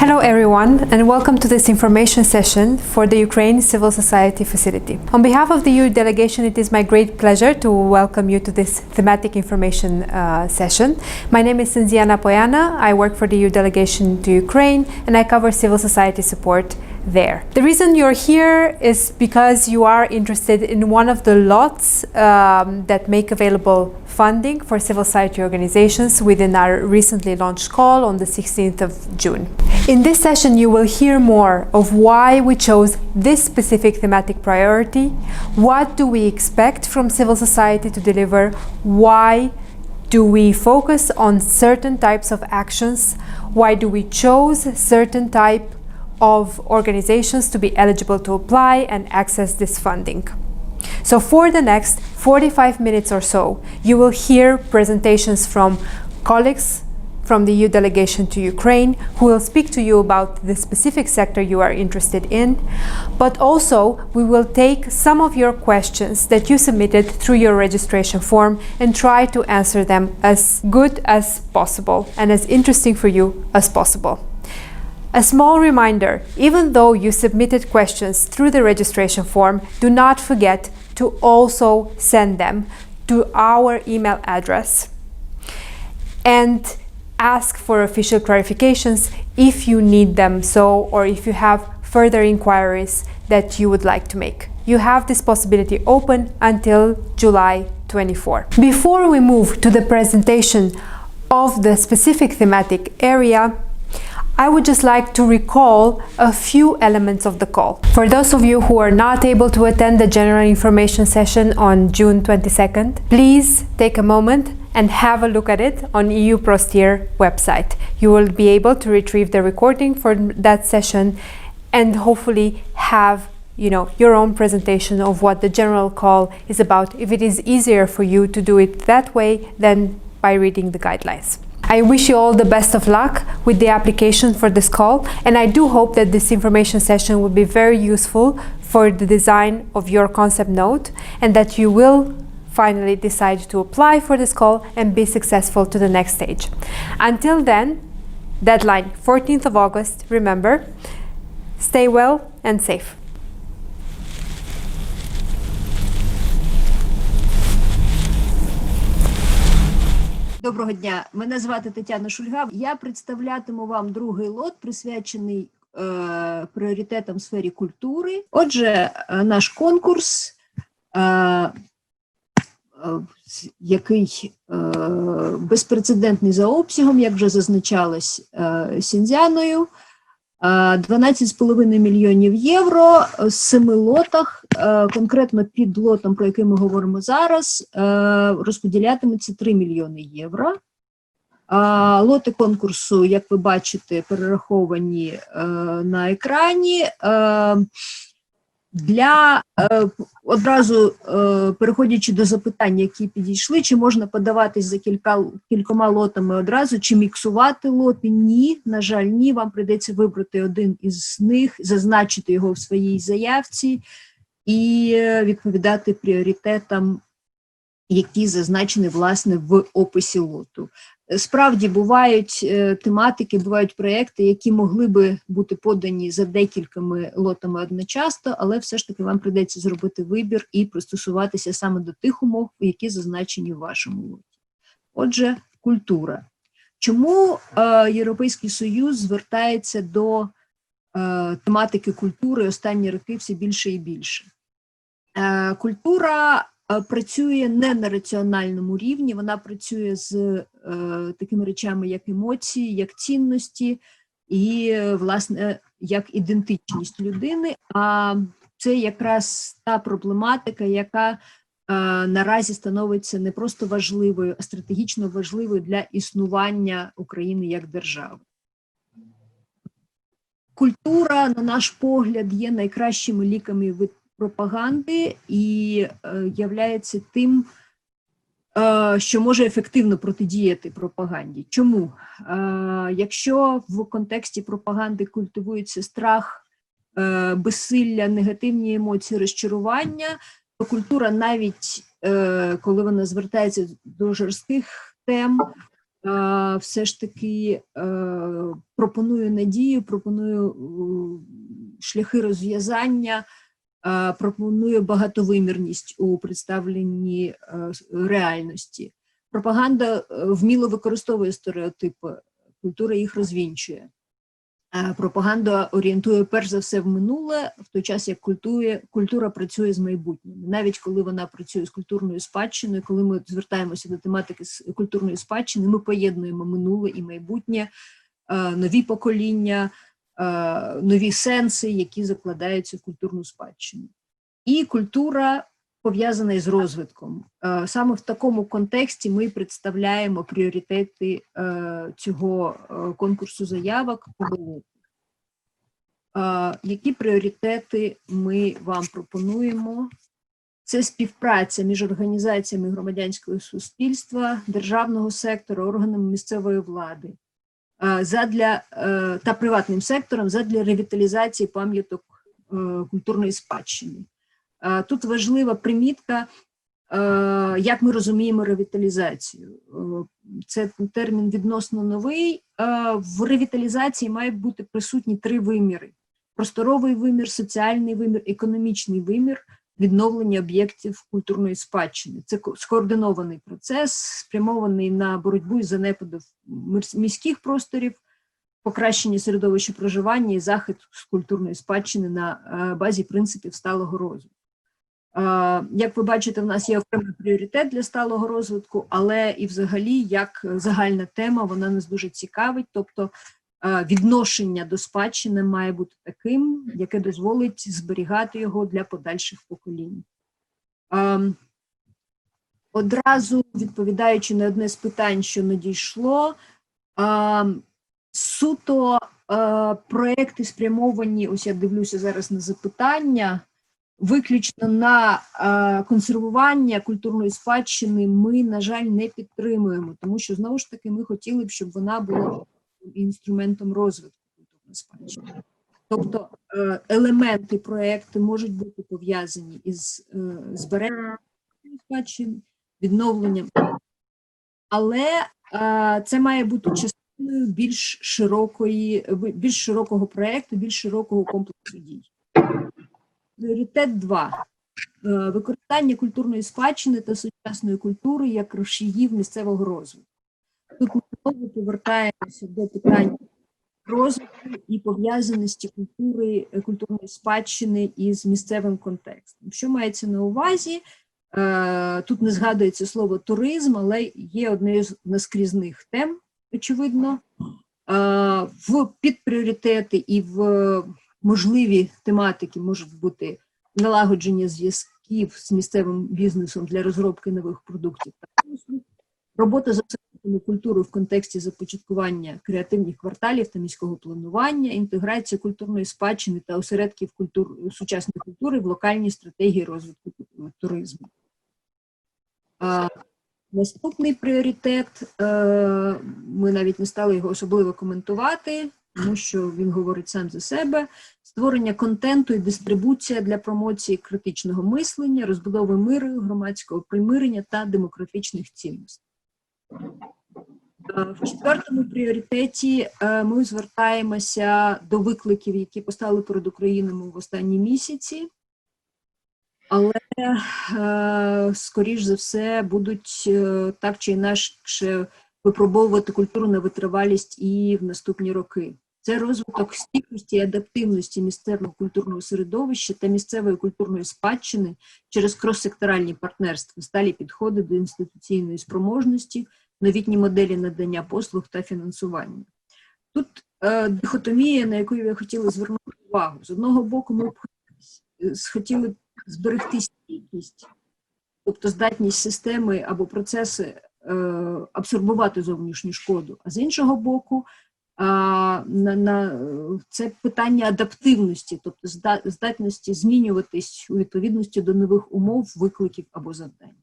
Hello everyone, and welcome to this information session for the Ukraine Civil Society Facility. On behalf of the EU delegation, it is my great pleasure to welcome you to this thematic information session. My name is Sinziana Poiana. I work for the EU delegation to Ukraine, and I cover civil society support there. The reason you're here is because you are interested in one of the lots that make available funding for civil society organizations within our recently launched call on the 16th of June. In this session, you will hear more of why we chose this specific thematic priority, what do we expect from civil society to deliver, why do we focus on certain types of actions, why do we choose certain type of organizations to be eligible to apply and access this funding. So for the next 45 minutes or so, you will hear presentations from colleagues from the EU delegation to Ukraine who will speak to you about the specific sector you are interested in, but also we will take some of your questions that you submitted through your registration form and try to answer them as good as possible and as interesting for you as possible. A small reminder, even though you submitted questions through the registration form, do not forget to also send them to our email address and ask for official clarifications if you need them or if you have further inquiries that you would like to make. You have this possibility open until July 24. Before we move to the presentation of the specific thematic area, I would just like to recall a few elements of the call. For those of you who are not able to attend the general information session on June 22nd, please take a moment and have a look at it on EU Prosteer website. You will be able to retrieve the recording for that session and hopefully have your own presentation of what the general call is about, if it is easier for you to do it that way than by reading the guidelines. I wish you all the best of luck with the application for this call, and I do hope that this information session will be very useful for the design of your concept note and that you will finally decide to apply for this call and be successful to the next stage. Until then, deadline 14th of August, remember, stay well and safe. Доброго дня, мене звати Тетяна Шульга. Я представлятиму вам другий лот, присвячений пріоритетам в сфері культури. Отже, наш конкурс, який безпрецедентний за обсягом, як вже зазначалось Сінзяною, 12,5 мільйонів євро з 7 лотах, конкретно під лотом, про який ми говоримо зараз, розподілятиметься 3 мільйони євро. Лоти конкурсу, як ви бачите, перераховані на екрані. Одразу переходячи до запитань, які підійшли, чи можна подаватись за кількома лотами одразу, чи міксувати лоти? Ні, на жаль, ні. Вам прийдеться вибрати один із них, зазначити його в своїй заявці і відповідати пріоритетам, які зазначені, власне, в описі лоту. Справді, бувають тематики, бувають проєкти, які могли би бути подані за декількома лотами одночасно, але все ж таки вам прийдеться зробити вибір і пристосуватися саме до тих умов, які зазначені в вашому лоті. Отже, культура. Чому Європейський Союз звертається до тематики культури останні роки все більше і більше? Культура працює не на раціональному рівні, вона працює з такими речами, як емоції, як цінності і, власне, як ідентичність людини. А це якраз та проблематика, яка наразі становиться не просто важливою, а стратегічно важливою для існування України як держави. Культура, на наш погляд, є найкращими ліками від пропаганди і являється тим, що може ефективно протидіяти пропаганді. Чому? Якщо в контексті пропаганди культивується страх, безсилля, негативні емоції, розчарування, то культура, навіть коли вона звертається до жорстких тем, все ж таки пропоную надію, пропоную шляхи розв'язання, пропоную багатовимірність у представленні реальності. Пропаганда вміло використовує стереотипи, культура їх розвінчує. Пропаганда орієнтує перш за все в минуле, в той час як культура працює з майбутнім. Навіть коли вона працює з культурною спадщиною, коли ми звертаємося до тематики культурної спадщини, ми поєднуємо минуле і майбутнє, нові покоління, нові сенси, які закладаються в культурну спадщину. І культура пов'язана із розвитком. Саме в такому контексті ми представляємо пріоритети цього конкурсу заявок. Які пріоритети ми вам пропонуємо? Це співпраця між організаціями громадянського суспільства, державного сектору, органами місцевої влади та приватним сектором задля ревіталізації пам'яток культурної спадщини. Тут важлива примітка, як ми розуміємо ревіталізацію. Це термін відносно новий. В ревіталізації мають бути присутні три виміри: просторовий вимір, соціальний вимір, економічний вимір відновлення об'єктів культурної спадщини. Це скоординований процес, спрямований на боротьбу із занепадом міських просторів, покращення середовища проживання і захист з культурної спадщини на базі принципів сталого розвитку. Як ви бачите, в нас є окремий пріоритет для сталого розвитку, але і взагалі, як загальна тема, вона нас дуже цікавить, тобто відношення до спадщини має бути таким, яке дозволить зберігати його для подальших поколінь. Одразу відповідаючи на одне з питань, що надійшло, суто проекти спрямовані, ось я дивлюся зараз на запитання, виключно на консервування культурної спадщини ми, на жаль, не підтримуємо, тому що, знову ж таки, ми хотіли б, щоб вона була інструментом розвитку культурної спадщини. Тобто елементи проєкту можуть бути пов'язані із збереженням спадщини, відновленням, але це має бути частиною більш широкого проєкту, більш широкого комплексу дій. Пріоритет 2. Використання культурної спадщини та сучасної культури як рушіїв місцевого розвитку. Тут ми знову повертаємося до питань розвитку і пов'язаності культурної спадщини із місцевим контекстом. Що мається на увазі? Тут не згадується слово туризм, але є однією з наскрізних тем, очевидно. В підпріоритети і в можливі тематики можуть бути налагодження зв'язків з місцевим бізнесом для розробки нових продуктів та послуг, робота з осередками культури в контексті започаткування креативних кварталів та міського планування, інтеграція культурної спадщини та осередків сучасної культури в локальній стратегії розвитку туризму. Наступний пріоритет, ми навіть не стали його особливо коментувати, тому що він говорить сам за себе: створення контенту і дистрибуція для промоції критичного мислення, розбудови миру, громадського примирення та демократичних цінностей. В четвертому пріоритеті ми звертаємося до викликів, які постали перед Україною в останні місяці, але, скоріш за все, будуть так чи інакше випробовувати культуру на витривалість і в наступні роки. Це розвиток стійкості і адаптивності місцевого культурного середовища та місцевої культурної спадщини через крос-секторальні партнерства, сталі підходи до інституційної спроможності, новітні моделі надання послуг та фінансування. Тут дихотомія, на яку я хотіла звернути увагу. З одного боку, ми б хотіли зберегти стійкість, тобто здатність системи або процеси абсорбувати зовнішню шкоду, а з іншого боку, це питання адаптивності, тобто здатності змінюватись у відповідності до нових умов, викликів або завдань.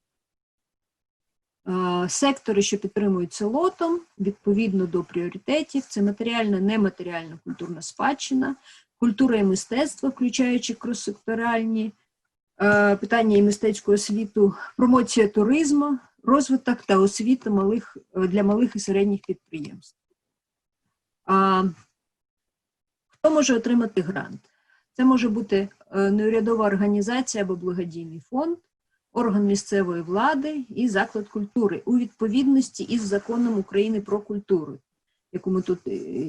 Сектори, що підтримуються лотом, відповідно до пріоритетів, це матеріальна, нематеріальна культурна спадщина, культура і мистецтво, включаючи крос-секторальні питання і мистецьку освіту, промоція туризму, розвиток та освіта для малих і середніх підприємств. Хто може отримати грант? Це може бути неурядова організація або благодійний фонд, орган місцевої влади і заклад культури у відповідності із Законом України про культуру,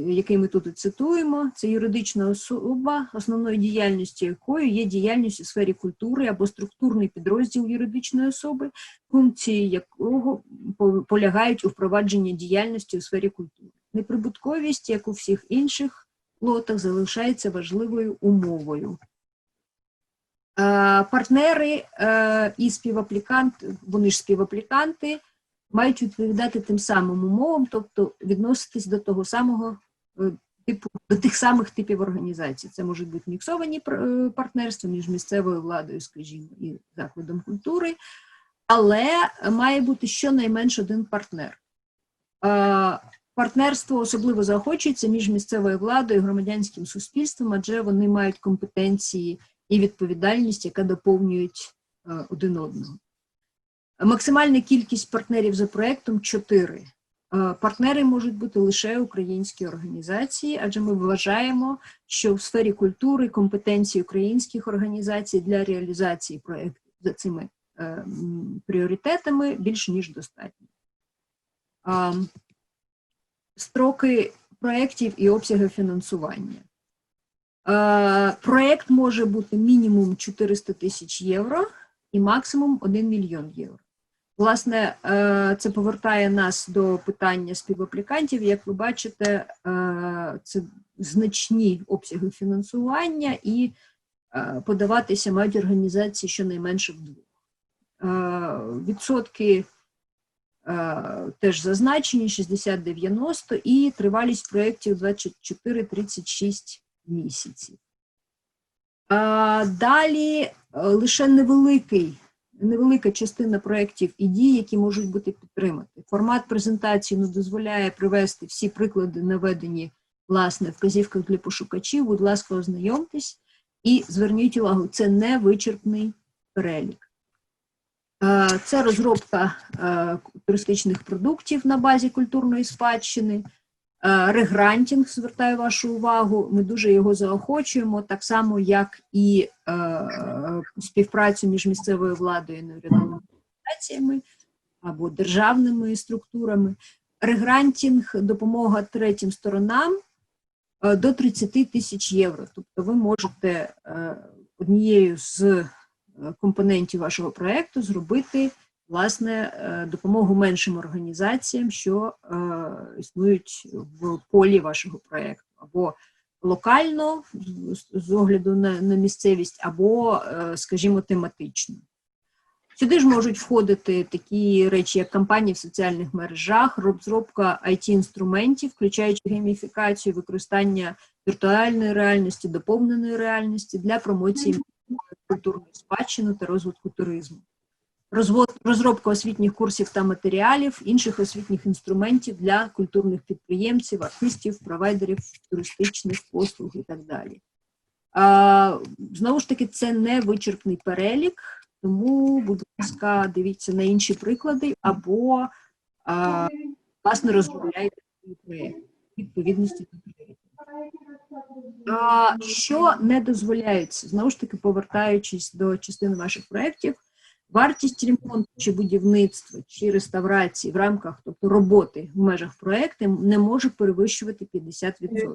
який ми тут цитуємо. Це юридична особа, основною діяльністю якої є діяльність у сфері культури або структурний підрозділ юридичної особи, функції якого полягають у впровадженні діяльності у сфері культури. Неприбутковість, як у всіх інших лотах, залишається важливою умовою. Партнери і співапліканти, вони ж співапліканти, мають відповідати тим самим умовам, тобто відноситись до того самого типу, до тих самих типів організацій. Це можуть бути міксовані партнерства між місцевою владою, скажімо, і закладом культури, але має бути щонайменше один партнер. Партнерство особливо заохочується між місцевою владою і громадянським суспільством, адже вони мають компетенції і відповідальність, яка доповнюють один одного. Максимальна кількість партнерів за проєктом – 4. Партнери можуть бути лише українські організації, адже ми вважаємо, що в сфері культури компетенції українських організацій для реалізації проєкту за цими пріоритетами більш ніж достатньо. Строки проєктів і обсяги фінансування. Проєкт може бути мінімум 400 тисяч євро і максимум 1 мільйон євро. Власне, це повертає нас до питання співаплікантів. Як ви бачите, це значні обсяги фінансування і подаватися мають організації щонайменше вдвох. Відсотки теж зазначені, 60-90, і тривалість проєктів 24-36 місяців. Далі лише невелика частина проєктів і дій, які можуть бути підтримані. Формат презентації не дозволяє привести всі приклади, наведені, власне, в вказівках для пошукачів. Будь ласка, ознайомтесь і зверніть увагу, це не вичерпний перелік. Це розробка туристичних продуктів на базі культурної спадщини. Регрантінг, звертаю вашу увагу, ми дуже його заохочуємо, так само, як і співпрацю між місцевою владою і неурядовими організаціями або державними структурами. Регрантінг – допомога третім сторонам до 30 тисяч євро. Тобто ви можете однією з компонентів вашого проєкту зробити, власне, допомогу меншим організаціям, що існують в полі вашого проєкту. Або локально, з огляду на місцевість, або, скажімо, тематично. Сюди ж можуть входити такі речі, як кампанії в соціальних мережах, розробка IT-інструментів, включаючи гейміфікацію, використання віртуальної реальності, доповненої реальності для промоції культурної спадщини та розвитку туризму. Розробка освітніх курсів та матеріалів, інших освітніх інструментів для культурних підприємців, артистів, провайдерів туристичних послуг і так далі. Знову ж таки, це не вичерпний перелік, тому, будь ласка, дивіться на інші приклади або, власне, розробляйте свій проєкт відповідності до пріоритетів. Що не дозволяється? Знову ж таки, повертаючись до частини ваших проєктів, вартість ремонту чи будівництва, чи реставрації в рамках, тобто роботи в межах проєкту не може перевищувати 50%.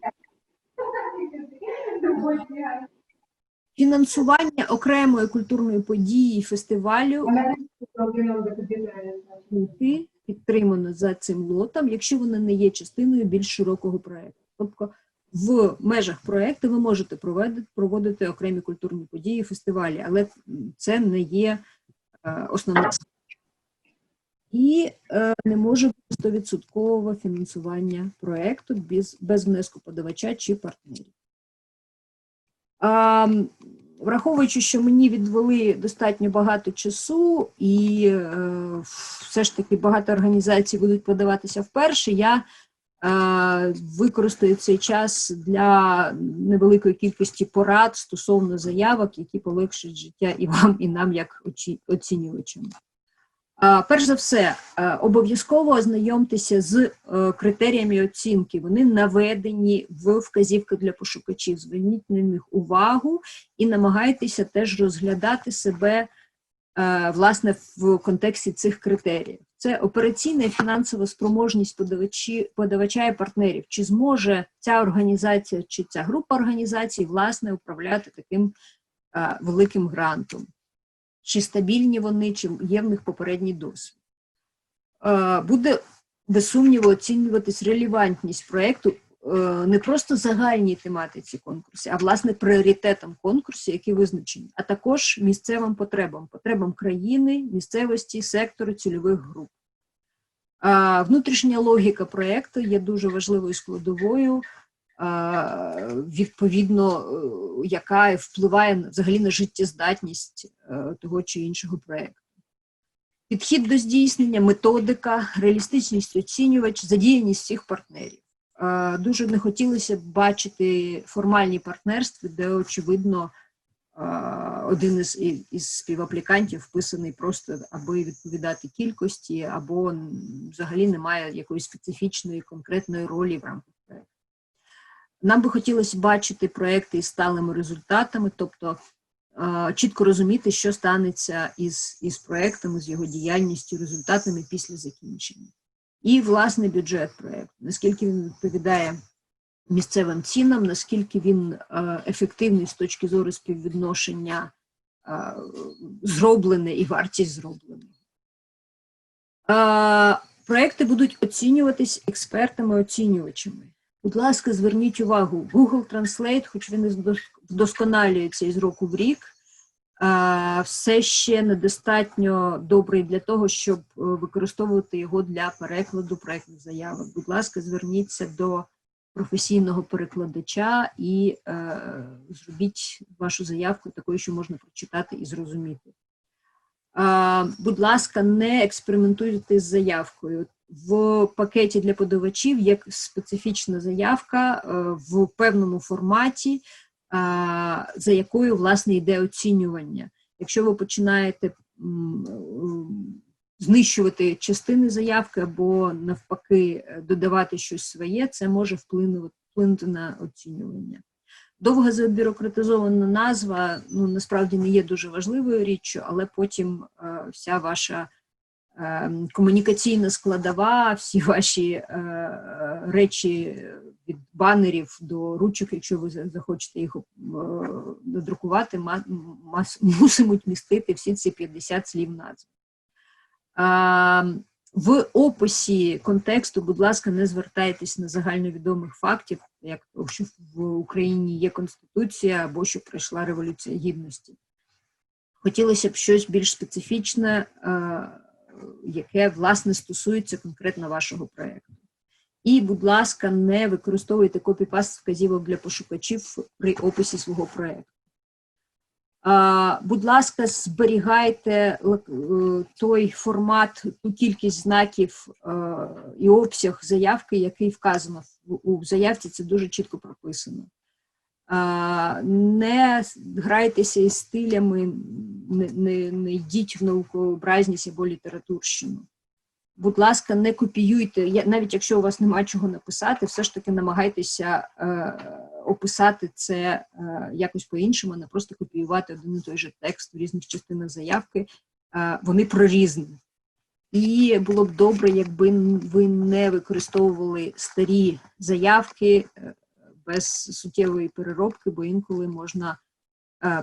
Фінансування окремої культурної події, фестивалю бути підтримано за цим лотом, якщо вони не є частиною більш широкого проєкту. Тобто в межах проєкту ви можете проводити окремі культурні події, фестивалі, але це не є основне. І не може бути 100% фінансування проєкту без внеску подавача чи партнерів. Враховуючи, що мені відвели достатньо багато часу і все ж таки багато організацій будуть подаватися вперше, я використаю цей час для невеликої кількості порад стосовно заявок, які полегшать життя і вам, і нам, як оцінювачам. Перш за все, обов'язково ознайомтеся з критеріями оцінки. Вони наведені в вказівках для пошукачів. Зверніть на них увагу і намагайтеся теж розглядати себе, власне, в контексті цих критеріїв. Це операційна і фінансова спроможність подавача і партнерів. Чи зможе ця організація чи ця група організацій, власне, управляти таким великим грантом? Чи стабільні вони, чи є в них попередній досвід. Буде, без сумніву, оцінюватись релевантність проєкту не просто загальній тематиці конкурсу, а, власне, пріоритетам конкурсу, які визначені, а також місцевим потребам країни, місцевості, сектору, цільових груп. Внутрішня логіка проєкту є дуже важливою складовою, відповідно, яка впливає взагалі на життєздатність того чи іншого проєкту. Підхід до здійснення, методика, реалістичність оцінювач, задіяність всіх партнерів. Дуже не хотілося б бачити формальні партнерства, де, очевидно, один із співаплікантів вписаний просто, аби відповідати кількості, або взагалі не має якоїсь специфічної конкретної ролі в рамках проєкту. Нам би хотілося бачити проекти із сталими результатами, тобто чітко розуміти, що станеться із проектом, з його діяльністю, результатами після закінчення. І, власне, бюджет проекту, наскільки він відповідає місцевим цінам, наскільки він ефективний з точки зору співвідношення зроблене і вартість зробленого. Проекти будуть оцінюватись експертами-оцінювачами. Будь ласка, зверніть увагу, Google Translate, хоч він і вдосконалюється із року в рік, все ще недостатньо добрий для того, щоб використовувати його для перекладу проектних заявок. Будь ласка, зверніться до професійного перекладача і зробіть вашу заявку такою, що можна прочитати і зрозуміти. Будь ласка, не експериментуйте з заявкою. В пакеті для подавачів є специфічна заявка в певному форматі, за якою, власне, йде оцінювання. Якщо ви починаєте знищувати частини заявки або, навпаки, додавати щось своє, це може вплинути на оцінювання. Довга забюрократизована назва, насправді не є дуже важливою річчю, але потім вся ваша комунікаційна складова, всі ваші речі від банерів до ручок, якщо ви захочете їх додрукувати, мусимуть містити всі ці 50 слів назви. В описі контексту, будь ласка, не звертайтесь на загальновідомих фактів, як то, що в Україні є Конституція або що пройшла Революція Гідності. Хотілося б щось більш специфічне, яке, власне, стосується конкретно вашого проєкту. І, будь ласка, не використовуйте копі-паст вказівок для пошукачів при описі свого проєкту. Будь ласка, зберігайте той формат, ту кількість знаків і обсяг заявки, який вказано у заявці, це дуже чітко прописано. Не грайтеся із стилями, не йдіть в наукообразність або літературщину. Будь ласка, не копіюйте, навіть якщо у вас немає чого написати, все ж таки намагайтеся описати це якось по-іншому, а не просто копіювати один і той же текст в різних частинах заявки. Вони прорізні. І було б добре, якби ви не використовували старі заявки без суттєвої переробки, бо інколи можна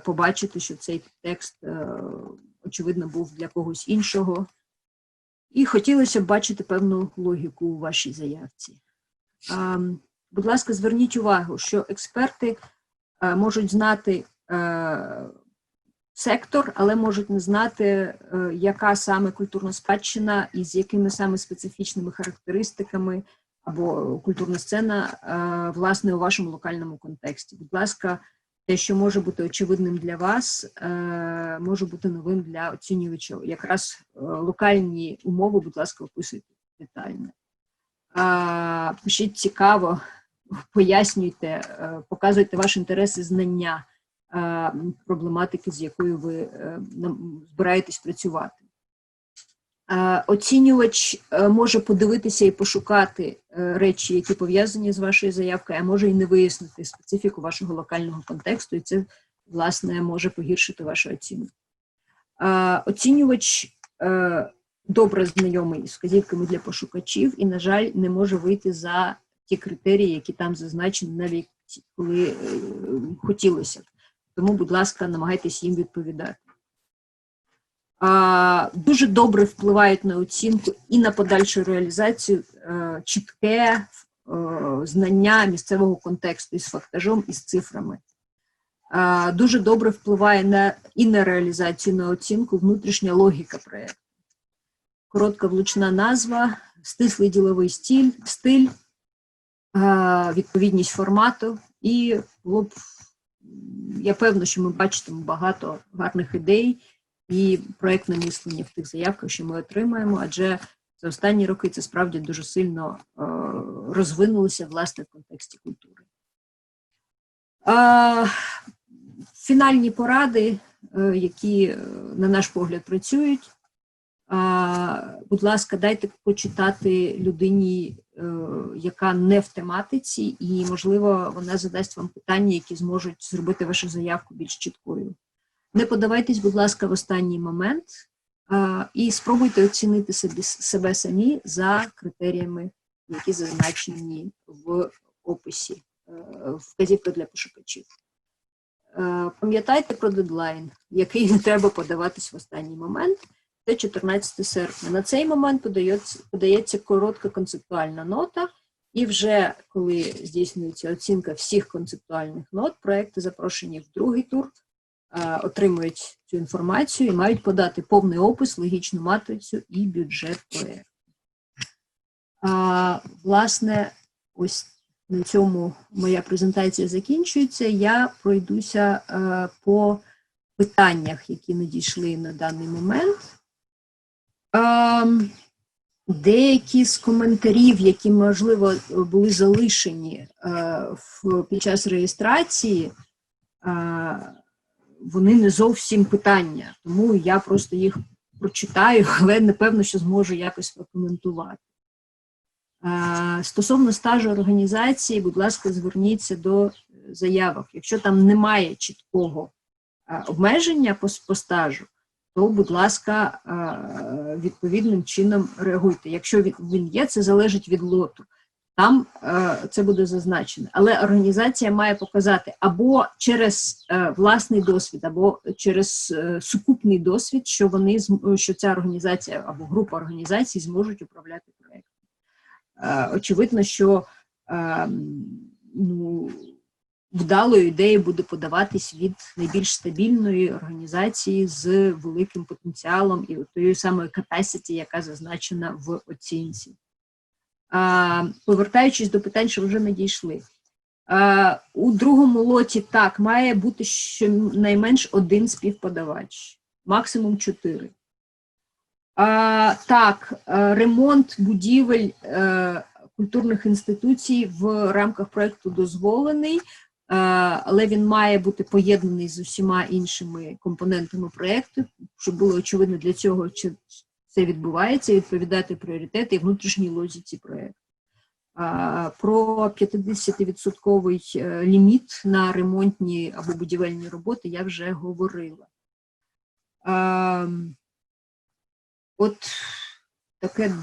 побачити, що цей текст, очевидно, був для когось іншого. І хотілося б бачити певну логіку у вашій заявці. Будь ласка, зверніть увагу, що експерти можуть знати сектор, але можуть не знати, яка саме культурна спадщина і з якими саме специфічними характеристиками або культурна сцена, власне, у вашому локальному контексті. Будь ласка, те, що може бути очевидним для вас, може бути новим для оцінювача. Якраз локальні умови, будь ласка, описуйте детально. Пишіть цікаво, пояснюйте, показуйте ваші інтереси, знання проблематики, з якою ви збираєтесь працювати. Оцінювач може подивитися і пошукати речі, які пов'язані з вашою заявкою, а може і не вияснити специфіку вашого локального контексту, і це, власне, може погіршити вашу оцінку. Оцінювач добре знайомий з вказівками для пошукачів і, на жаль, не може вийти за ті критерії, які там зазначені, навіть коли хотілося б. Тому, будь ласка, намагайтесь їм відповідати. Дуже добре впливають на оцінку і на подальшу реалізацію чітке знання місцевого контексту із фактажом, і з цифрами. Дуже добре впливає і на реалізацію, на оцінку внутрішня логіка проєкту. Коротка влучна назва, стислий діловий стиль, відповідність формату, і я певна, що ми бачитимо багато гарних ідей і проєктне мислення в тих заявках, що ми отримаємо, адже за останні роки це справді дуже сильно розвинулося, власне, в контексті культури. Фінальні поради, які, на наш погляд, працюють. Будь ласка, дайте почитати людині, яка не в тематиці, і, можливо, вона задасть вам питання, які зможуть зробити вашу заявку більш чіткою. Не подавайтесь, будь ласка, в останній момент і спробуйте оцінити себе самі за критеріями, які зазначені в описі, вказівка для пошукачів. Пам'ятайте про дедлайн, який не треба подаватись в останній момент. Це 14 серпня. На цей момент подається коротка концептуальна нота, і вже коли здійснюється оцінка всіх концептуальних нот, проекти, запрошені в другий тур, отримують цю інформацію і мають подати повний опис, логічну матрицю і бюджет проєкту. Власне, ось на цьому моя презентація закінчується. Я пройдуся по питаннях, які надійшли на даний момент. Деякі з коментарів, які, можливо, були залишені під час реєстрації, вони не зовсім питання, тому я просто їх прочитаю, але напевно, що зможу якось прокоментувати. Стосовно стажу організації, будь ласка, зверніться до заявок. Якщо там немає чіткого обмеження по стажу, то, будь ласка, відповідним чином реагуйте. Якщо він є, це залежить від лоту. Там це буде зазначено. Але організація має показати або через власний досвід, або через сукупний досвід, що ця організація або група організацій зможуть управляти проєктом. Очевидно, що вдалою ідеєю буде подаватись від найбільш стабільної організації з великим потенціалом і тією самою capacity, яка зазначена в оцінці. Повертаючись до питань, що вже надійшли. У другому лоті, так, має бути щонайменш один співподавач, максимум 4. Так, ремонт будівель культурних інституцій в рамках проєкту дозволений, але він має бути поєднаний з усіма іншими компонентами проєкту, щоб було очевидно для цього, чи це відбувається, відповідати пріоритети і внутрішній логіці проєкту. Про 50% ліміт на ремонтні або будівельні роботи я вже говорила. От таке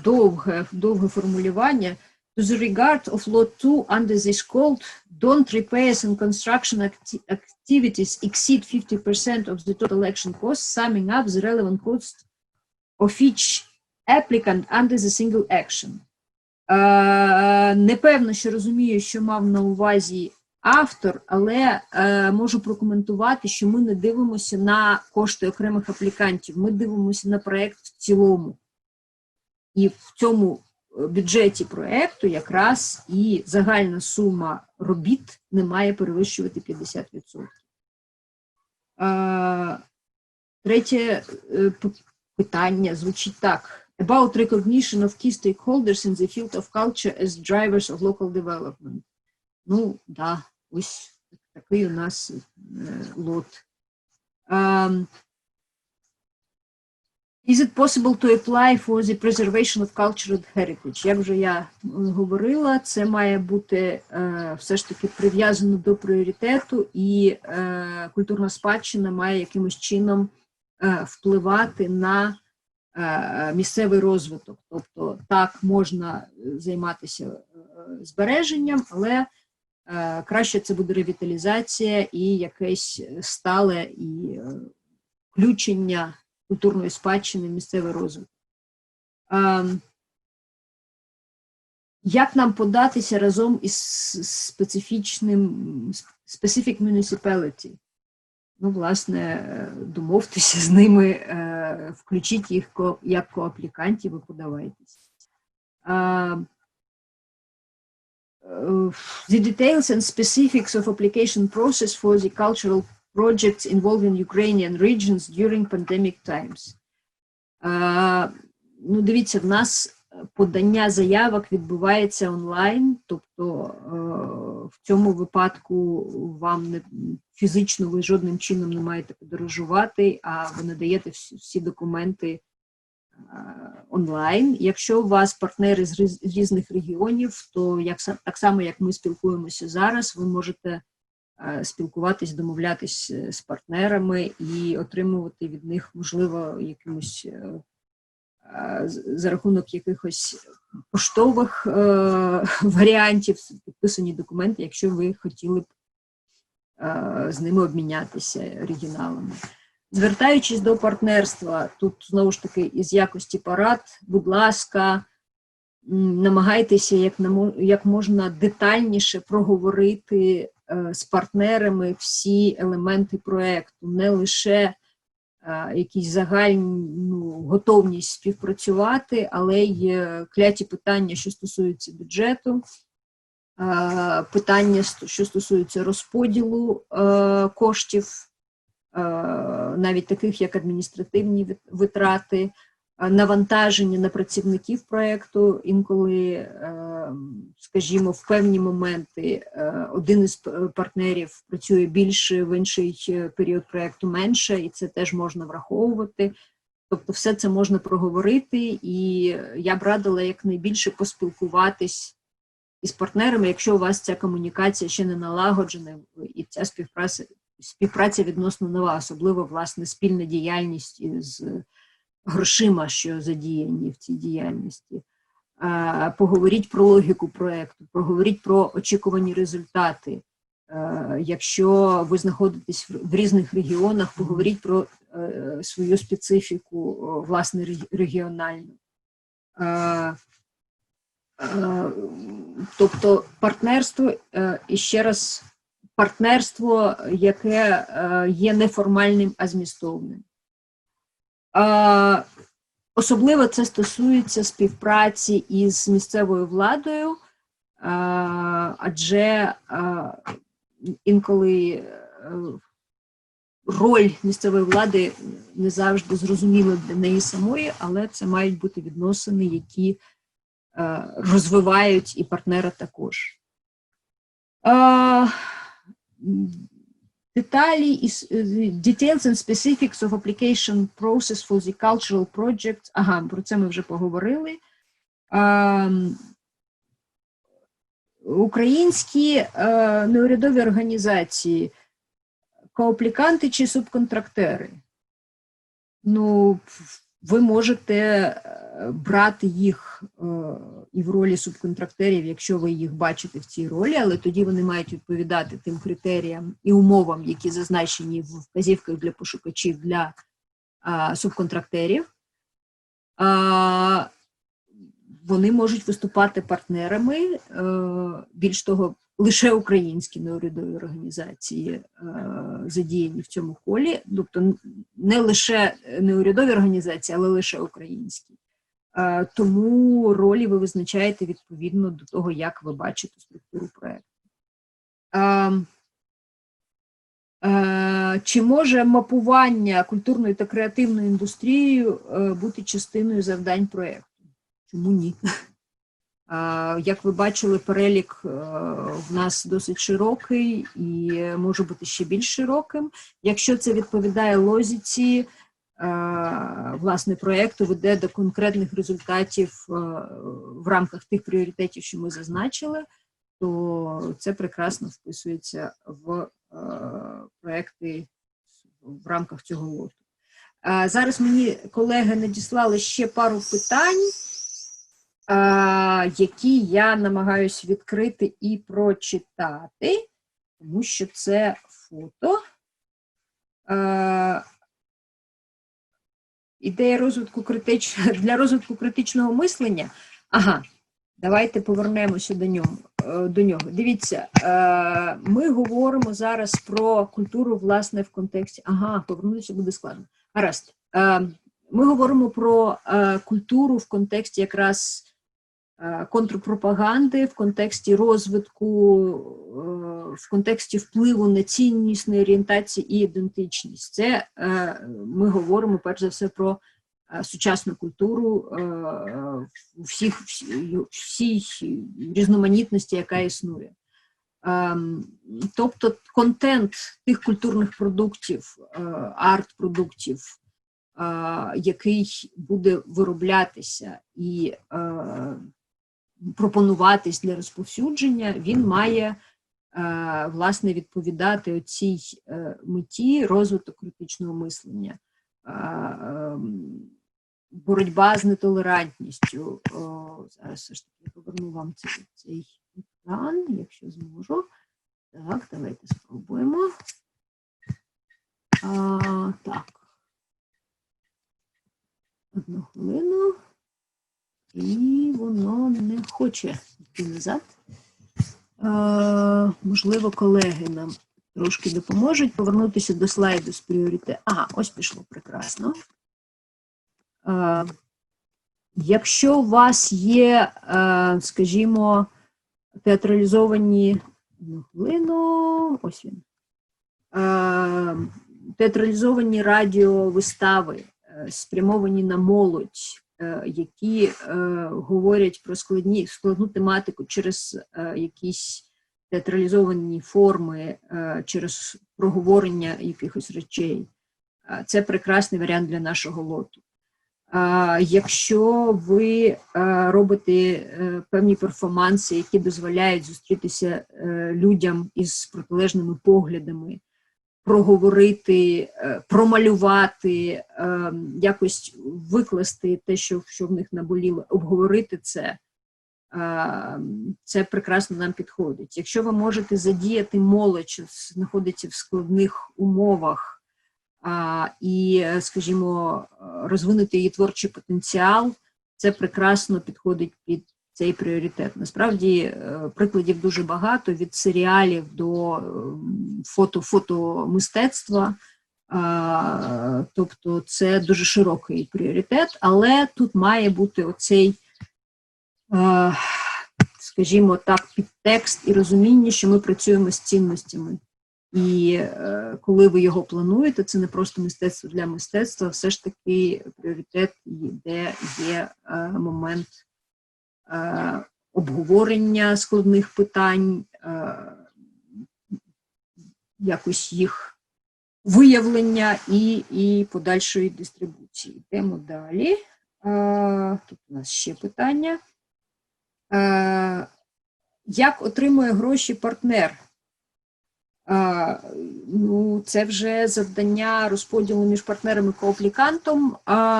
довге формулювання. To the regard of Lot 2 under this code, don't repairs and construction activities exceed 50% of the total action costs, summing up the relevant cost of each applicant under the single action. Непевно, що розумію, що мав на увазі автор, але можу прокоментувати, що ми не дивимося на кошти окремих аплікантів, ми дивимося на проєкт в цілому. І в цьому бюджеті проєкту якраз і загальна сума робіт не має перевищувати 50%. Третє питання звучить так. About recognition of key stakeholders in the field of culture as drivers of local development. Ну, да, ось такий у нас лот. Is it possible to apply for the preservation of cultural heritage? Як вже я говорила, це має бути все ж таки прив'язано до пріоритету, і культурна спадщина має якимось чином впливати на місцевий розвиток. Тобто так, можна займатися збереженням, але краще це буде ревіталізація і якесь стале і включення культурної спадщини в місцевий розвиток. Як нам податися разом із specific municipality? Ну, власне, домовтеся з ними, включіть їх як коаплікантів і подавайтесь. The details and specifics of application process for the cultural projects involving Ukrainian regions during pandemic times. Ну, дивіться, в нас подання заявок відбувається онлайн, тобто в цьому випадку вам не, фізично ви жодним чином не маєте подорожувати, а ви надаєте всі документи онлайн. Якщо у вас партнери з різних регіонів, то так само, як ми спілкуємося зараз, ви можете спілкуватись, домовлятись з партнерами і отримувати від них, можливо, якимось за рахунок якихось поштових варіантів підписані документи, якщо ви хотіли б з ними обмінятися оригіналами. Звертаючись до партнерства, тут знову ж таки із якості порад, будь ласка, намагайтеся як можна детальніше проговорити з партнерами всі елементи проєкту, не лише якісь загальну готовність співпрацювати, але й кляті питання, що стосуються бюджету, питання, що стосуються розподілу коштів, навіть таких, як адміністративні витрати, навантаження на працівників проєкту. Інколи, скажімо, в певні моменти один із партнерів працює більше, в інший період проєкту менше, і це теж можна враховувати. Тобто все це можна проговорити, і я б радила якнайбільше поспілкуватись із партнерами, якщо у вас ця комунікація ще не налагоджена, і ця співпраця відносно нова, особливо, власне, спільна діяльність із грошима, що задіяні в цій діяльності. Поговоріть про логіку проєкту, поговоріть про очікувані результати. Якщо ви знаходитесь в різних регіонах, поговоріть про свою специфіку, власне, регіональну. Тобто партнерство, і ще раз, партнерство, яке є неформальним, а змістовним. Особливо це стосується співпраці із місцевою владою, адже інколи роль місцевої влади не завжди зрозуміла для неї самої, але це мають бути відносини, які розвивають і партнера також. Деталі details and specifics of application process for the cultural projects. Ага, про це ми вже поговорили. Українські неурядові організації, коапліканти чи субконтрактери? Ну, ви можете брати їх і в ролі субконтрактерів, якщо ви їх бачите в цій ролі, але тоді вони мають відповідати тим критеріям і умовам, які зазначені в вказівках для пошукачів для субконтрактерів. Вони можуть виступати партнерами, більш того, лише українські неурядові організації задіяні в цьому колі, тобто не лише неурядові організації, але лише українські. Тому ролі ви визначаєте відповідно до того, як ви бачите структуру проєкту. Чи може мапування культурної та креативної індустрією бути частиною завдань проєкту? Чому ні? Як ви бачили, перелік в нас досить широкий і може бути ще більш широким. Якщо це відповідає логіці власне, проєкту веде до конкретних результатів в рамках тих пріоритетів, що ми зазначили, то це прекрасно вписується в проєкти в рамках цього лоту. Зараз мені колеги надіслали ще пару питань, які я намагаюся відкрити і прочитати, тому що це фото. Ідея розвитку для розвитку критичного мислення. Ага, давайте повернемося до нього. Дивіться, ми говоримо зараз про культуру, власне, в контексті... Ага, повернутися буде складно. Гаразд. Ми говоримо про культуру в контексті якраз контрпропаганди, в контексті розвитку, в контексті впливу на ціннісні орієнтації і ідентичність. Це ми говоримо, перш за все, про сучасну культуру всій різноманітності, яка існує. Тобто контент тих культурних продуктів, арт-продуктів, який буде вироблятися і пропонуватись для розповсюдження, він має, власне, відповідати оцій меті розвитку критичного мислення. Боротьба з нетолерантністю. Зараз все ж таки поверну вам цей екран, якщо зможу. Так, давайте спробуємо. Так. Одну хвилину. І воно не хоче йти назад. Можливо, колеги нам трошки допоможуть повернутися до слайду з пріоритету. Ага, ось пішло, прекрасно. Якщо у вас є, скажімо, театралізовані, одну хвилину, ось він, театралізовані радіовистави, спрямовані на молодь, які говорять про складну тематику через якісь театралізовані форми, через проговорення якихось речей. Це прекрасний варіант для нашого лоту. Якщо ви робите певні перформанси, які дозволяють зустрітися людям із протилежними поглядами, проговорити, промалювати, якось викласти те, що в них наболіло, обговорити це, це прекрасно нам підходить. Якщо ви можете задіяти молодь, що знаходиться в складних умовах, і, скажімо, розвинути її творчий потенціал, це прекрасно підходить під цей пріоритет. Насправді, прикладів дуже багато, від серіалів до фотомистецтва, тобто це дуже широкий пріоритет, але тут має бути оцей, скажімо так, підтекст і розуміння, що ми працюємо з цінностями. І коли ви його плануєте, це не просто мистецтво для мистецтва, все ж таки пріоритет, де є момент обговорення складних питань, якось їх виявлення і подальшої дистрибуції. Йдемо далі. Тут у нас ще питання. Як отримує гроші партнер? Ну, це вже завдання розподілу між партнером і кооплікантом.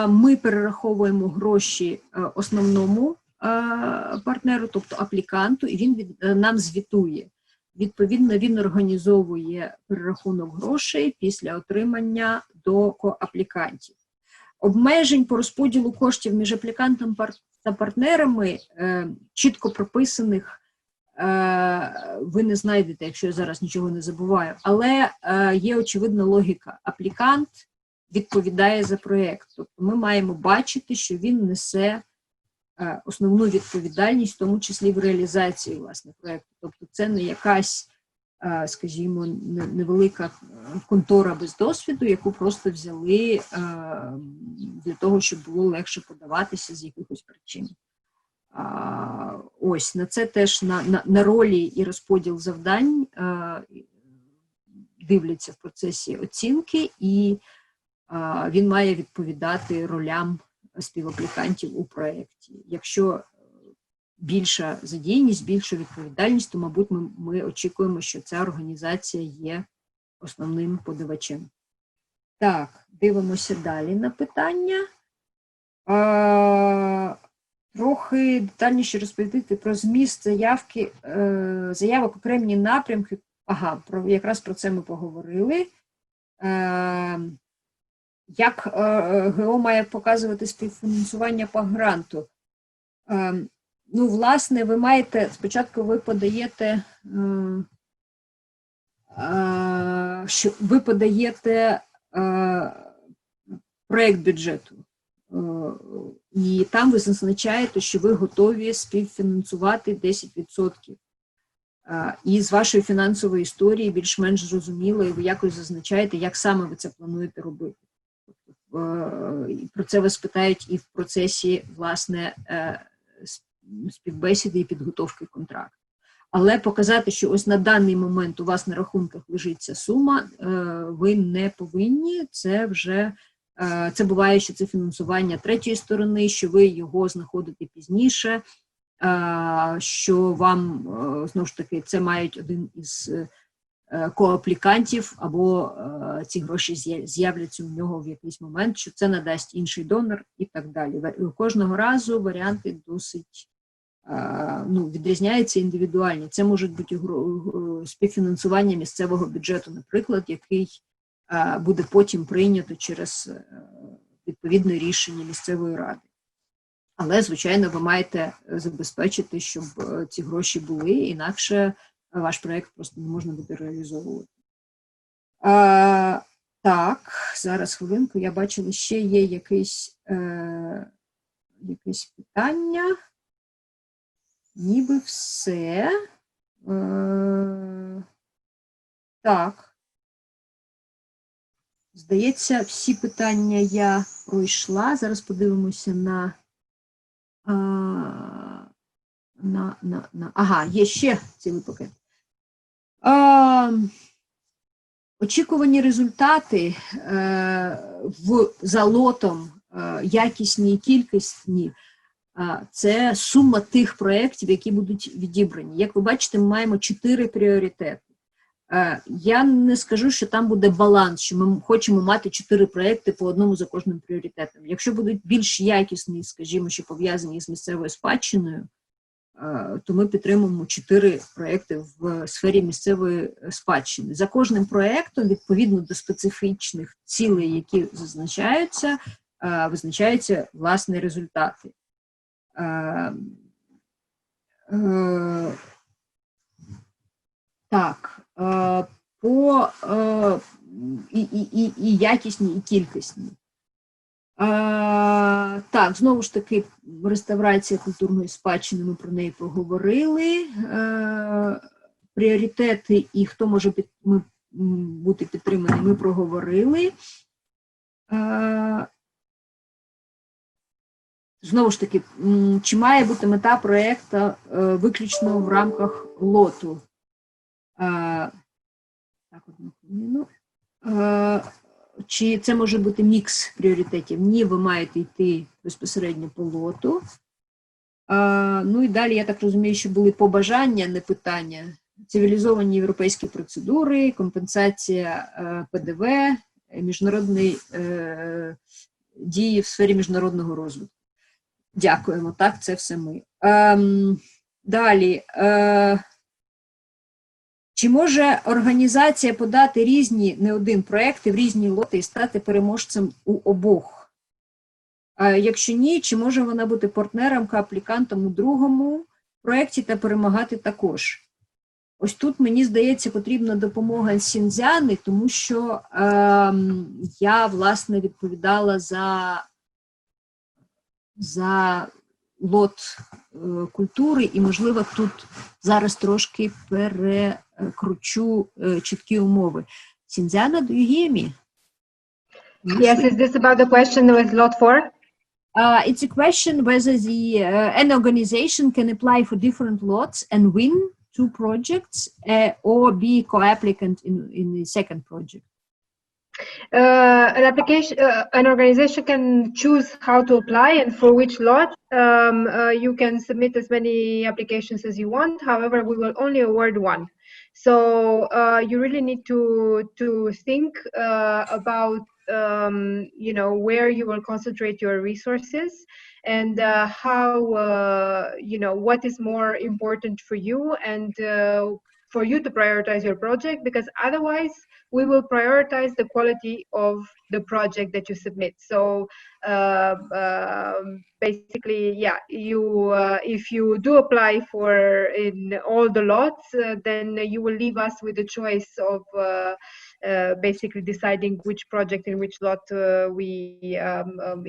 Ми перераховуємо гроші основному партнеру, тобто апліканту, і він нам звітує. Відповідно, він організовує перерахунок грошей після отримання до коаплікантів. Обмежень по розподілу коштів між аплікантом та партнерами, чітко прописаних, ви не знайдете, якщо я зараз нічого не забуваю, але є очевидна логіка. Аплікант відповідає за проєкт. Тобто ми маємо бачити, що він несе основну відповідальність, в тому числі в реалізації, власне, проєкту. Тобто це не якась, скажімо, невелика контора без досвіду, яку просто взяли для того, щоб було легше подаватися з якихось причин. Ось, на це теж на ролі і розподіл завдань дивляться в процесі оцінки, і він має відповідати ролям співаплікантів у проєкті. Якщо більша задіяність, більша відповідальність, то, мабуть, ми очікуємо, що ця організація є основним подавачем. Так, дивимося далі на питання. Трохи детальніше розповідати про зміст заявок окремі напрямки. Ага, якраз про це ми поговорили. Як ГО має показувати співфінансування по гранту? Ну, власне, ви маєте, спочатку ви подаєте, проєкт бюджету. І там ви зазначаєте, що ви готові співфінансувати 10%. І з вашої фінансової історії більш-менш зрозуміло, і ви якось зазначаєте, як саме ви це плануєте робити. Про це вас питають і в процесі, власне, співбесіди і підготовки контракту. Але показати, що ось на даний момент у вас на рахунках лежить ця сума, ви не повинні. Це вже, це буває, що це фінансування третьої сторони, що ви його знаходите пізніше, що вам, знову ж таки, це мають один із коаплікантів, або ці гроші з'являться у нього в якийсь момент, що це надасть інший донор і так далі. Кожного разу варіанти досить відрізняються індивідуальні. Це можуть бути співфінансування місцевого бюджету, наприклад, який буде потім прийнято через відповідне рішення місцевої ради. Але, звичайно, ви маєте забезпечити, щоб ці гроші були, інакше ваш проєкт просто не можна буде реалізовувати. Так, зараз хвилинку, я бачила, ще є якесь питання. Ніби все. Так. Здається, всі питання я пройшла. Зараз подивимося на... Ага, є ще цілий пакет. Очікувані результати за лотом, якісні і кількісні, це сума тих проєктів, які будуть відібрані. Як ви бачите, ми маємо 4 пріоритети. Я не скажу, що там буде баланс, що ми хочемо мати 4 проєкти по одному за кожним пріоритетом. Якщо будуть більш якісні, скажімо, що пов'язані з місцевою спадщиною, то ми підтримуємо 4 проєкти в сфері місцевої спадщини. За кожним проєктом, відповідно до специфічних цілей, які зазначаються, визначаються власні результати. Так, і якісні, і кількісні. Так, знову ж таки, реставрація культурної спадщини, ми про неї поговорили. Пріоритети і хто може бути підтриманий, ми проговорили. Знову ж таки, чи має бути мета проєкту виключно в рамках лоту? Так, одну хвилину. Чи це може бути мікс пріоритетів? Ні, ви маєте йти безпосередньо по лоту. Ну і далі, я так розумію, що були побажання, не питання. Цивілізовані європейські процедури, компенсація ПДВ, міжнародні дії в сфері міжнародного розвитку. Дякуємо, так, це все ми. Далі. Чи може організація подати різні, не один проєкти в різні лоти і стати переможцем у обох? Якщо ні, чи може вона бути партнером, аплікантом у другому проєкті та перемагати також? Ось тут, мені здається, потрібна допомога Сіньцзяни, тому що я, власне, відповідала за лот культури, і, можливо, тут зараз трошки перекручу чіткі умови. Сіньцзяна, do you hear me? Yes, is this about the question with lot 4? It's a question whether an organization can apply for different lots and win 2 projects or be co-applicant in the second project. An organization can choose how to apply and for which lot. You can submit as many applications as you want. However, we will only award one. So you really need to think about where you will concentrate your resources and how what is more important for you and for you to prioritize your project, because otherwise we will prioritize the quality of the project that you submit. So basically, yeah, you if you do apply for in all the lots, then you will leave us with the choice of basically deciding which project in which lot we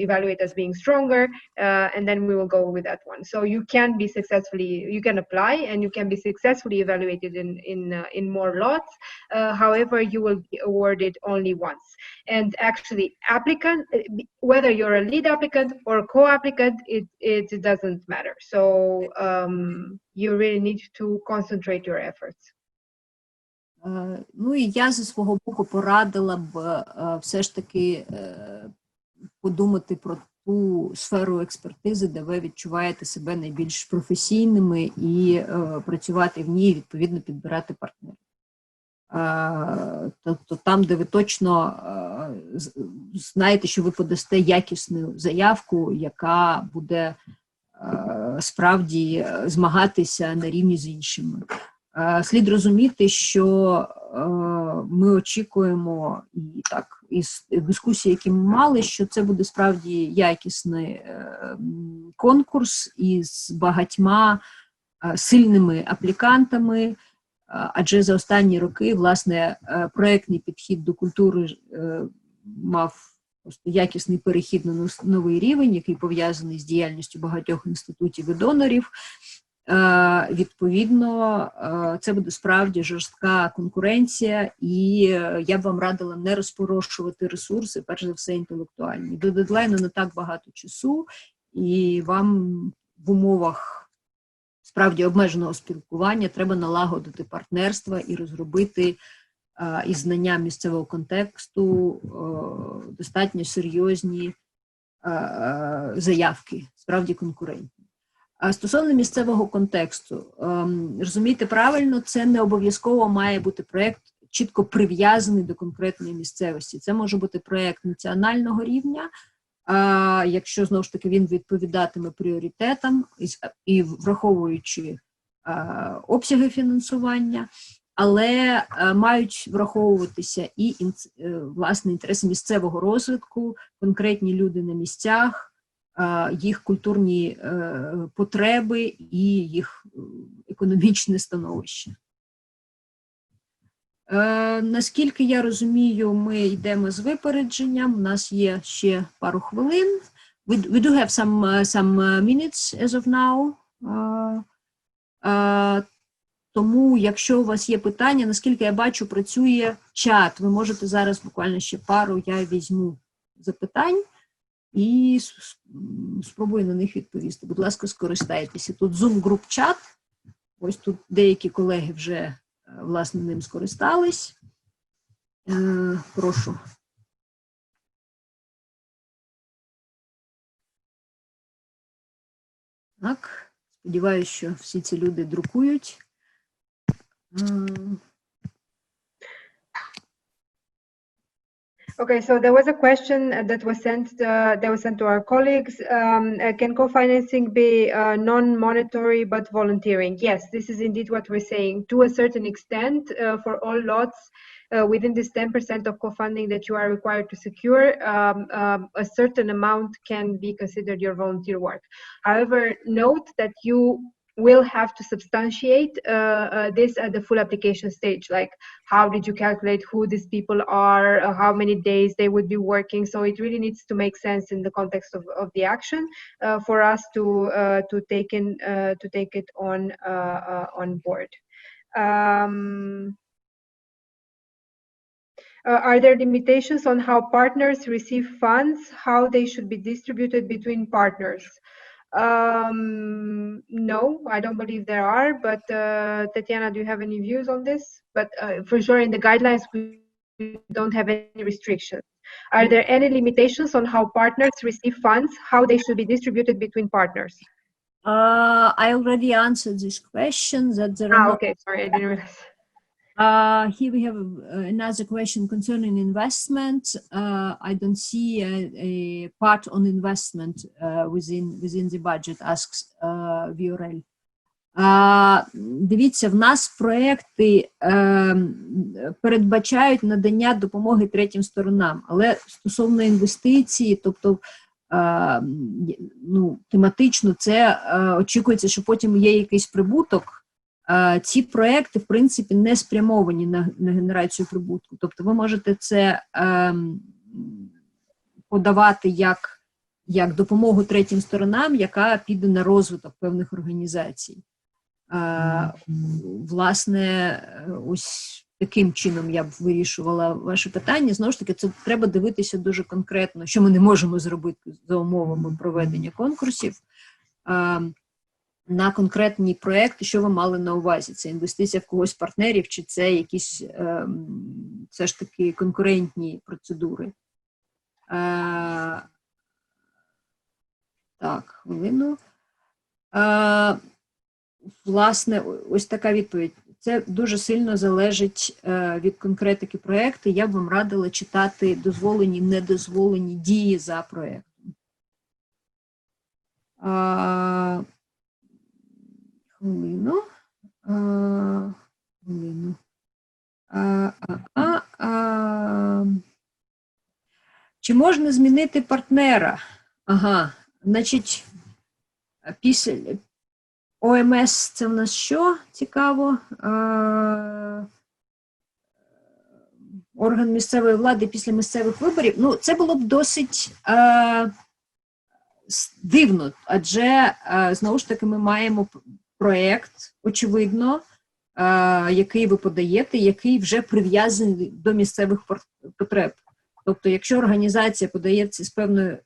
evaluate as being stronger, and then we will go with that one. So you can apply and you can be successfully evaluated in more lots. However, you will be awarded only once. And actually, applicant, whether you're a lead applicant or a co-applicant, it doesn't matter. So you really need to concentrate your efforts. Ну і я зі свого боку порадила б все ж таки подумати про ту сферу експертизи, де ви відчуваєте себе найбільш професійними, і працювати в ній, відповідно підбирати партнерів. Тобто там, де ви точно знаєте, що ви подасте якісну заявку, яка буде справді змагатися на рівні з іншими. Слід розуміти, що ми очікуємо, і так, із дискусій, які ми мали, що це буде справді якісний конкурс із багатьма сильними аплікантами, адже за останні роки, власне, проєктний підхід до культури мав просто якісний перехід на новий рівень, який пов'язаний з діяльністю багатьох інститутів і донорів. Відповідно, це буде справді жорстка конкуренція, і я б вам радила не розпорошувати ресурси, перш за все інтелектуальні. До дедлайну не так багато часу, і вам в умовах справді обмеженого спілкування треба налагодити партнерства і розробити із знання місцевого контексту достатньо серйозні заявки, справді конкурентні. А стосовно місцевого контексту, розумієте правильно, це не обов'язково має бути проєкт чітко прив'язаний до конкретної місцевості. Це може бути проєкт національного рівня, якщо, знову ж таки, він відповідатиме пріоритетам і враховуючи обсяги фінансування, але мають враховуватися і, власне, інтереси місцевого розвитку, конкретні люди на місцях, їх культурні потреби і їх економічне становище. Наскільки я розумію, ми йдемо з випередженням, у нас є ще пару хвилин. We do have some minutes as of now. Тому, якщо у вас є питання, наскільки я бачу, працює чат. Ви можете зараз буквально ще пару, я візьму запитань і спробую на них відповісти. Будь ласка, скористайтеся. Тут Zoom-груп чат. Ось тут деякі колеги вже, власне, ним скористались. Прошу. Так, сподіваюся, що всі ці люди друкують. Okay, so there was a question that was sent to our colleagues. Can co-financing be non-monetary but volunteering? Yes, this is indeed what we're saying. To a certain extent, for all lots, within this 10% of co-funding that you are required to secure, a certain amount can be considered your volunteer work. However, note that you will have to substantiate this at the full application stage, like how did you calculate who these people are, how many days they would be working. So it really needs to make sense in the context of the action for us to take it on board. Are there limitations on how partners receive funds, how they should be distributed between partners? No, I don't believe there are, but Tatiana, do you have any views on this? But for sure in the guidelines we don't have any restrictions. Are there any limitations on how partners receive funds, how they should be distributed between partners? I already answered this question that there are no. Okay, sorry, I didn't realize. Here we have another question concerning investment. I don't see a part on investment within the budget, asks Viorel. Дивіться, в нас проекти передбачають надання допомоги третім сторонам, але стосовно інвестицій, тобто тематично це очікується, що потім є якийсь прибуток. Ці проекти, в принципі, не спрямовані на генерацію прибутку. Тобто ви можете це подавати як допомогу третім сторонам, яка піде на розвиток певних організацій. Власне, ось таким чином я б вирішувала ваше питання. Знову ж таки, це треба дивитися дуже конкретно, що ми не можемо зробити за умовами проведення конкурсів. На конкретні проекти, що ви мали на увазі? Це інвестиція в когось з партнерів, чи це якісь все ж таки конкурентні процедури? Так, хвилину. Власне, ось така відповідь. Це дуже сильно залежить від конкретики проєкту. Я б вам радила читати дозволені, недозволені дії за проєктом. Хвилину. Чи можна змінити партнера? Ага, значить, після ОМС це в нас що? Цікаво. Орган місцевої влади після місцевих виборів. Ну, це було б досить дивно, адже, знову ж таки, ми маємо проєкт, очевидно, який ви подаєте, який вже прив'язаний до місцевих потреб. Тобто, якщо організація подається з певною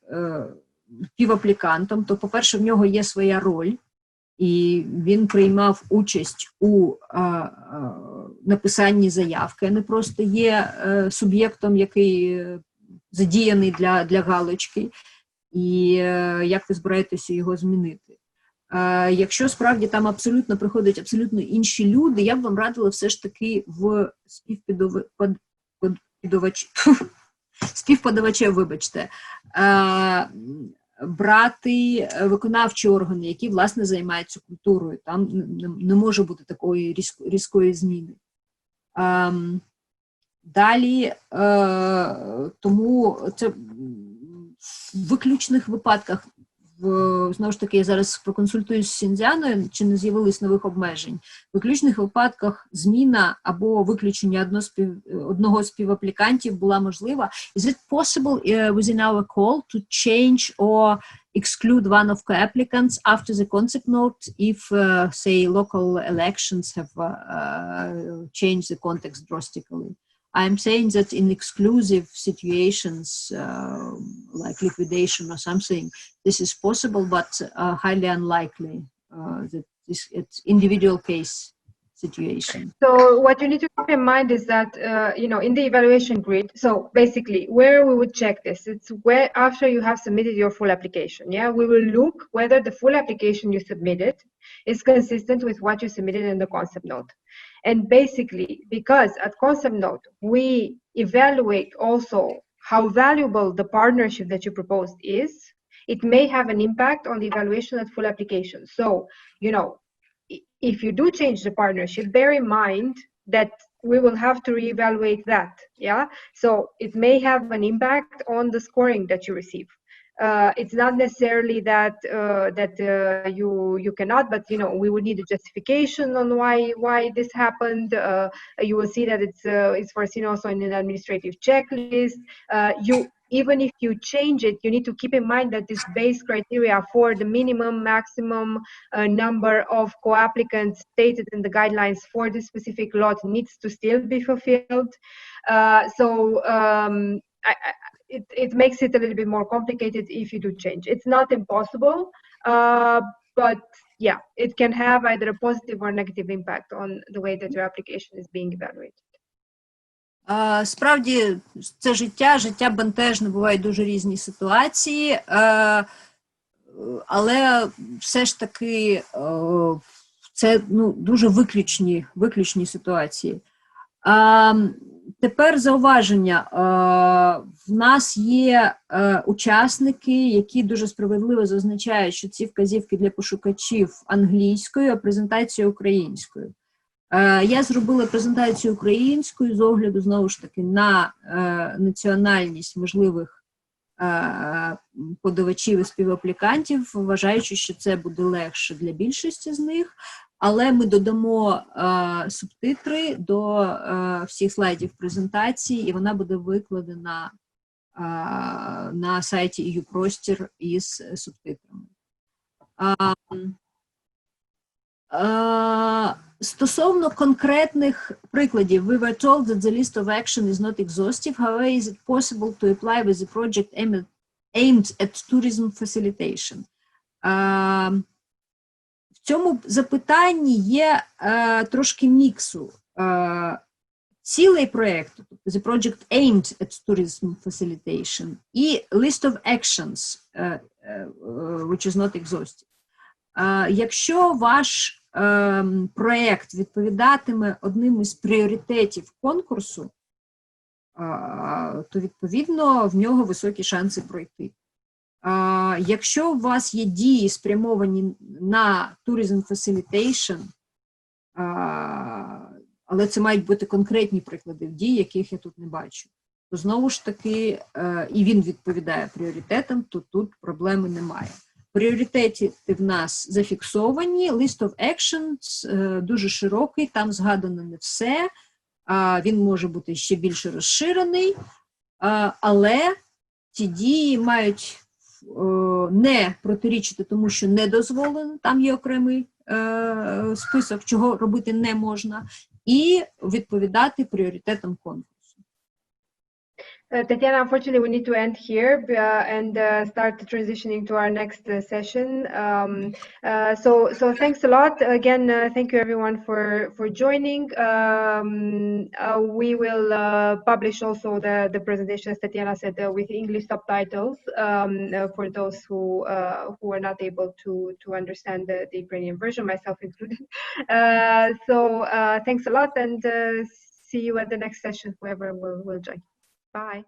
співаплікантом, то, по-перше, в нього є своя роль, і він приймав участь у написанні заявки, а не просто є суб'єктом, який задіяний для галочки, і як ви збираєтеся його змінити. Якщо справді там приходять абсолютно інші люди, я б вам радила все ж таки в співподавачів, вибачте, брати виконавчі органи, які, власне, займаються культурою. Там не може бути такої різкої зміни. Далі, тому це в виключних випадках, знову ж таки, я зараз проконсультуюсь з Сіндзяною, чи не з'явились нових обмежень. В виключних випадках зміна або виключення одного з співаплікантів була можлива. Is it possible within our call to change or exclude one of co-applicants after the concept note if, say, local elections have changed the context drastically? I'm saying that in exclusive situations, like liquidation or something, this is possible, but highly unlikely that it's individual case situation. So what you need to keep in mind is that, in the evaluation grid, so basically where we would check this, it's where after you have submitted your full application, yeah, we will look whether the full application you submitted is consistent with what you submitted in the concept note. And basically, because at concept note, we evaluate also how valuable the partnership that you proposed is, it may have an impact on the evaluation at full application. So, if you do change the partnership, bear in mind that we will have to reevaluate that, yeah? So it may have an impact on the scoring that you receive. It's not necessarily that you cannot, but we would need a justification on why this happened. You will see that it's foreseen also in an administrative checklist. Even if you change it, you need to keep in mind that this base criteria for the minimum, maximum number of co-applicants stated in the guidelines for this specific lot needs to still be fulfilled. It makes it a little bit more complicated if you do change. It's not impossible, but yeah, it can have either a positive or negative impact on the way that your application is being evaluated. Справді, це життя бентежне, бувають дуже різні ситуації, але все ж таки це дуже виключні ситуації. Тепер зауваження. В нас є учасники, які дуже справедливо зазначають, що ці вказівки для пошукачів англійською, а презентація українською. Я зробила презентацію українською з огляду, знову ж таки, на національність можливих подавачів і співаплікантів, вважаючи, що це буде легше для більшості з них. Але ми додамо субтитри до всіх слайдів презентації, і вона буде викладена на сайті EU Простір із субтитрами. Стосовно конкретних прикладів, we were told that the list of action is not exhaustive. However, is it possible to apply with the project aimed at tourism facilitation? В цьому запитанні є трошки міксу. Цілий проєкт, the project aimed at tourism facilitation, і list of actions, which is not exhaustive. Якщо ваш проєкт відповідатиме одним із пріоритетів конкурсу, то, відповідно, в нього високі шанси пройти. Якщо у вас є дії, спрямовані на tourism facilitation, але це мають бути конкретні приклади дій, яких я тут не бачу, то знову ж таки, і він відповідає пріоритетам, то тут проблеми немає. Пріоритети в нас зафіксовані, list of actions дуже широкий, там згадано не все, він може бути ще більше розширений, але ці дії мають не протирічити тому, що не дозволено, там є окремий список, чого робити не можна, і відповідати пріоритетам конкурсу. Tatiana, unfortunately, we need to end here and start transitioning to our next session. So thanks a lot. Again, thank you everyone for joining. We will publish also the presentation, as Tatiana said, with English subtitles for those who are not able to understand the Ukrainian version, myself included. So thanks a lot, and see you at the next session, whoever will join. Bye.